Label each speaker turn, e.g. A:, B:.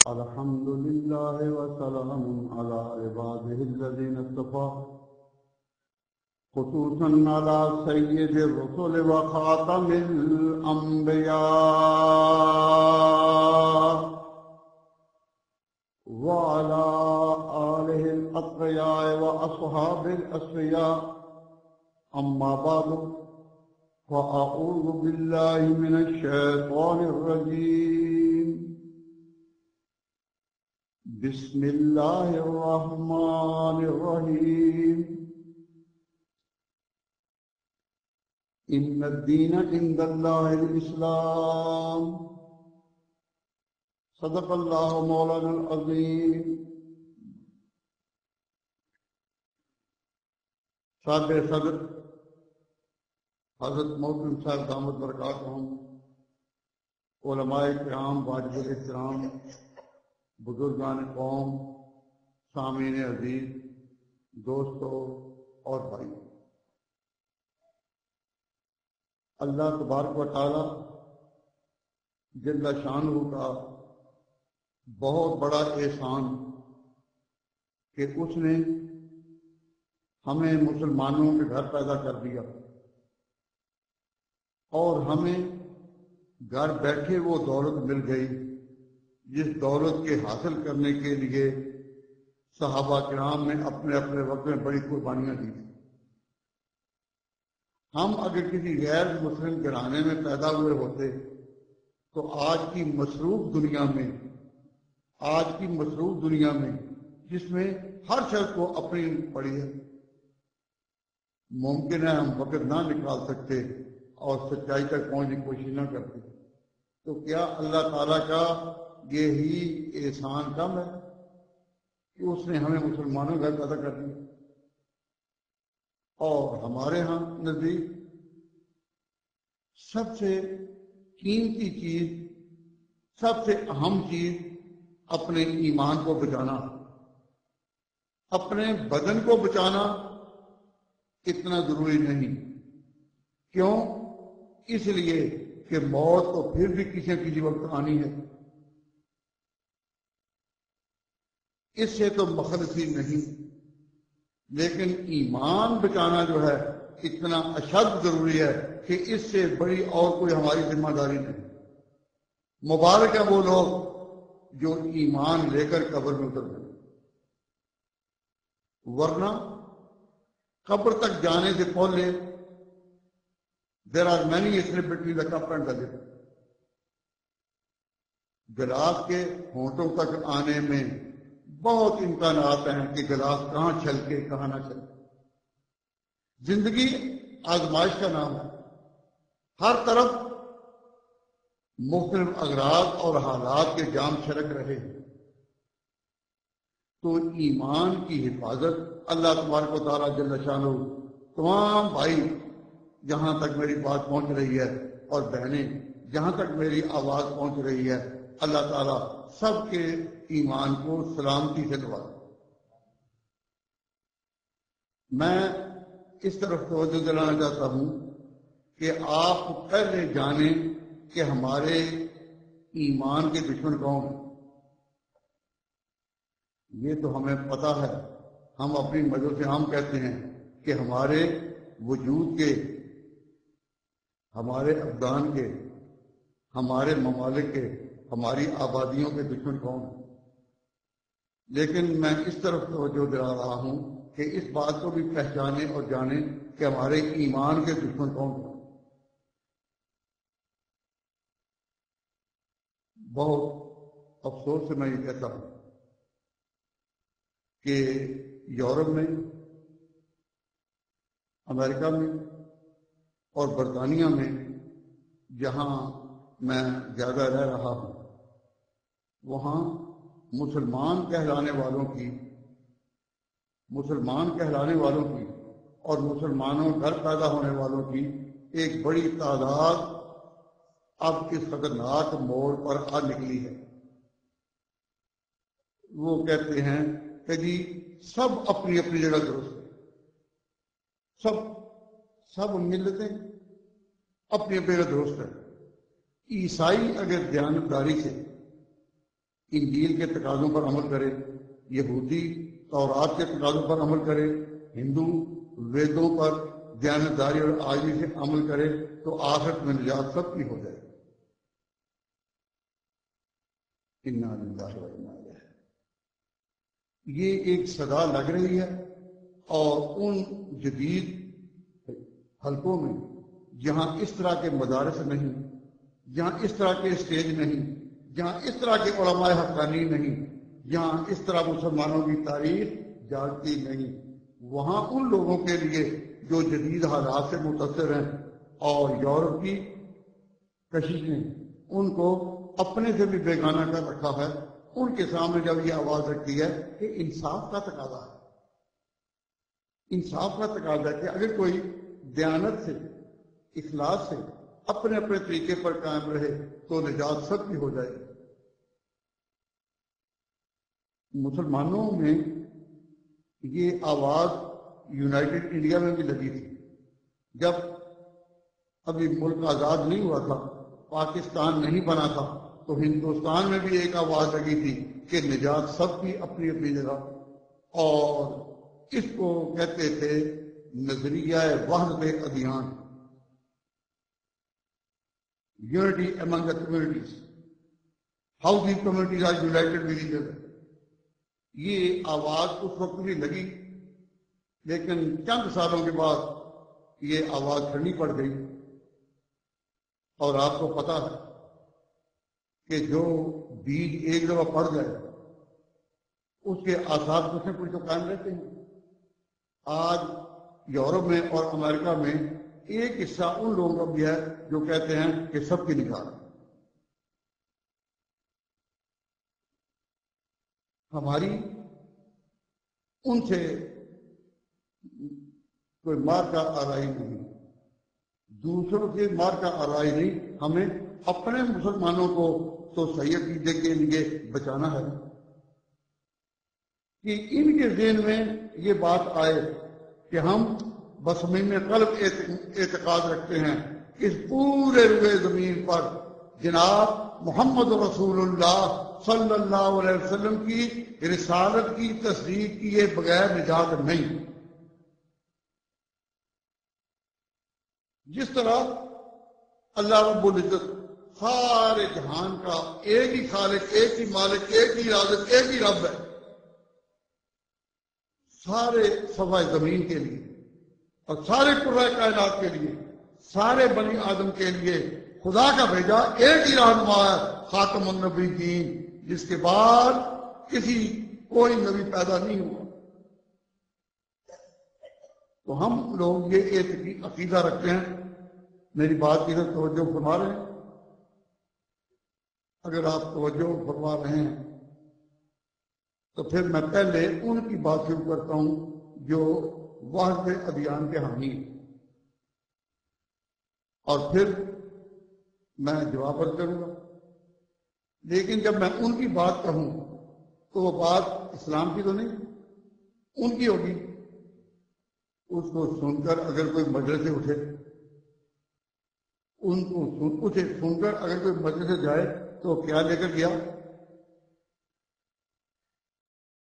A: الحمد لله وسلام على عباده الذين اصطفى خصوصا على سيد الرسل وخاتم الأنبياء وعلى آله الأتقياء وأصحاب الأصفياء. أما بعد فأعوذ بالله من الشيطان الرجيم. بسم الله الرحمن الرحيم. إن الدين عند الله الإسلام. صدق الله مولانا العظيم. صاحب صدر حضرت محترم صاحب دامت برکاتہم، علماء کرام، واجب الاحترام، بزرگان قوم، سامعین عزیز، دوستو اور بھائی، اللہ تبارک و تعالی جل شانہ کا بہت بڑا احسان کہ اس نے ہمیں مسلمانوں کے گھر پیدا کر دیا اور ہمیں گھر بیٹھے وہ دولت مل گئی جس دولت کے حاصل کرنے کے لیے صحابہ کرام نے اپنے اپنے وقت میں بڑی قربانیاں دی تھیں۔ ہم اگر کسی غیر مسلم گھرانے میں پیدا ہوئے ہوتے تو آج کی مصروف دنیا میں جس میں ہر شخص کو اپنی پڑی ہے، ممکن ہے ہم وقت نہ نکال سکتے اور سچائی تک پہنچنے کی کوشش نہ کرتے، تو کیا اللہ تعالیٰ کا یہی احسان کم ہے کہ اس نے ہمیں مسلمانوں کا پیدا کر دیا؟ اور ہمارے ہاں نزدیک سب سے قیمتی چیز، سب سے اہم چیز اپنے ایمان کو بچانا، اپنے بدن کو بچانا اتنا ضروری نہیں۔ کیوں؟ اس لیے کہ موت تو پھر بھی کسی نہ کسی وقت آنی ہے، اس سے تو مخلصی نہیں، لیکن ایمان بچانا جو ہے اتنا اشد ضروری ہے کہ اس سے بڑی اور کوئی ہماری ذمہ داری نہیں۔ مبارک ہیں وہ لوگ جو ایمان لے کر قبر میں اتر گئے، ورنہ قبر تک جانے سے پہلے there are many steps between the cup and the lip. Glass کے ہونٹوں تک آنے میں بہت امکانات ہیں کہ گلاس کہاں چھلکے کہاں نہ چھلکے۔ زندگی آزمائش کا نام ہے، ہر طرف مختلف اغراض اور حالات کے جام چھلک رہے ہیں، تو ایمان کی حفاظت اللہ تبارک و تعالیٰ جل شانہ تمام بھائی جہاں تک میری بات پہنچ رہی ہے اور بہنیں جہاں تک میری آواز پہنچ رہی ہے، اللہ تعالیٰ سب کے ایمان کو سلامتی سے دبا۔ میں اس طرف توجہ دلانا چاہتا ہوں کہ آپ پہلے جانیں کہ ہمارے ایمان کے دشمن کون ہیں۔ یہ تو ہمیں پتہ ہے، ہم اپنی مدد سے ہم کہتے ہیں کہ ہمارے وجود کے، ہمارے ابدان کے، ہمارے ممالک کے، ہماری آبادیوں کے دشمن کون ہیں، لیکن میں اس طرف توجہ دلا رہا ہوں کہ اس بات کو بھی پہچانیں اور جانیں کہ ہمارے ایمان کے دشمن کون ہیں۔ بہت افسوس سے میں یہ کہتا ہوں کہ یورپ میں، امریکہ میں اور برطانیہ میں جہاں میں زیادہ رہ رہا ہوں، وہاں مسلمان کہلانے والوں کی اور مسلمانوں گھر پیدا ہونے والوں کی ایک بڑی تعداد اب اس خطرناک موڑ پر آ نکلی ہے۔ وہ کہتے ہیں کہ جی سب اپنی اپنی جگہ درست ہے، سب ملتیں اپنی اپنی جگہ درست ہے۔ عیسائی اگر دیانتداری سے انجیل کے تقاضوں پر عمل کرے، یہودی تورات کے تقاضوں پر عمل کرے، ہندو ویدوں پر دیانتداری اور عاجزی سے عمل کرے، تو آخرت میں نجات سب کی ہو جائے گی۔ انا للہ و انا الیہ۔ یہ ایک صدا لگ رہی ہے، اور ان جدید حلقوں میں جہاں اس طرح کے مدارس نہیں، جہاں اس طرح کے اسٹیج نہیں، جہاں اس طرح کے علماء حقانی نہیں، جہاں اس طرح مسلمانوں کی تاریخ جاگتی نہیں، وہاں ان لوگوں کے لیے جو جدید حالات سے متاثر ہیں اور یورپ کی کششیں ان کو اپنے سے بھی بیگانہ کر رکھا ہے، ان کے سامنے جب یہ آواز رکھتی ہے کہ انصاف کا تقاضا ہے، انصاف کا تقاضا ہے کہ اگر کوئی دیانت سے، اخلاص سے اپنے اپنے طریقے پر قائم رہے تو نجات سب کی ہو جائے گی۔ مسلمانوں میں یہ آواز یونائٹڈ انڈیا میں بھی لگی تھی، جب ابھی ملک آزاد نہیں ہوا تھا، پاکستان نہیں بنا تھا، تو ہندوستان میں بھی ایک آواز لگی تھی کہ نجات سب کی اپنی اپنی جگہ، اور اس کو کہتے تھے نظریہ وحدت ادیان، unity among the communities, how the communities are united with each other. یہ آواز اس وقت بھی لگی، لیکن چند سالوں کے بعد یہ آواز ٹھنڈی پڑ گئی، اور آپ کو پتا ہے کہ جو بیج ایک دفعہ پڑ جائے اس کے آثار کچھ نہ کچھ تو قائم رہتے ہیں۔ آج یورپ میں اور امریکہ میں ایک حصہ ان لوگوں کا بھی ہے جو کہتے ہیں کہ سب کی نکاح، ہماری ان سے کوئی مار کا آرائی نہیں، دوسروں سے مار کا آرائی نہیں، ہمیں اپنے مسلمانوں کو تو صحیح عقیدے کے لیے بچانا ہے کہ ان کے ذہن میں یہ بات آئے کہ ہم بصمیم قلب اعتقاد رکھتے ہیں اس پورے روئے زمین پر جناب محمد رسول اللہ صلی اللہ علیہ وسلم کی رسالت کی تصدیق کیے بغیر نجات نہیں۔ جس طرح اللہ رب العزت سارے جہان کا ایک ہی خالق، ایک ہی مالک، ایک ہی رازق، ایک ہی رب ہے، سارے سوائے زمین کے لیے اور سارے قرۂ کائنات کے لیے، سارے بنی آدم کے لیے خدا کا بھیجا ایک ہی رہنما ہے، خاتم النبیین، جس کے بعد کسی کوئی نبی پیدا نہیں ہوا۔ تو ہم لوگ یہ عقیدہ رکھتے ہیں، میری بات کی طرف توجہ فرما رہے ہیں؟ اگر آپ توجہ فرما رہے ہیں تو پھر میں پہلے ان کی بات شروع کرتا ہوں جو وحدت ادیان کے حامی ہیں، اور پھر میں جواب کروں گا۔ لیکن جب میں ان کی بات کہوں تو وہ بات اسلام کی تو نہیں، ان کی ہوگی۔ اس کو سن کر اگر کوئی مجلس سے اٹھے، اسے سن کر اگر کوئی مجلس سے جائے تو کیا لے کر گیا؟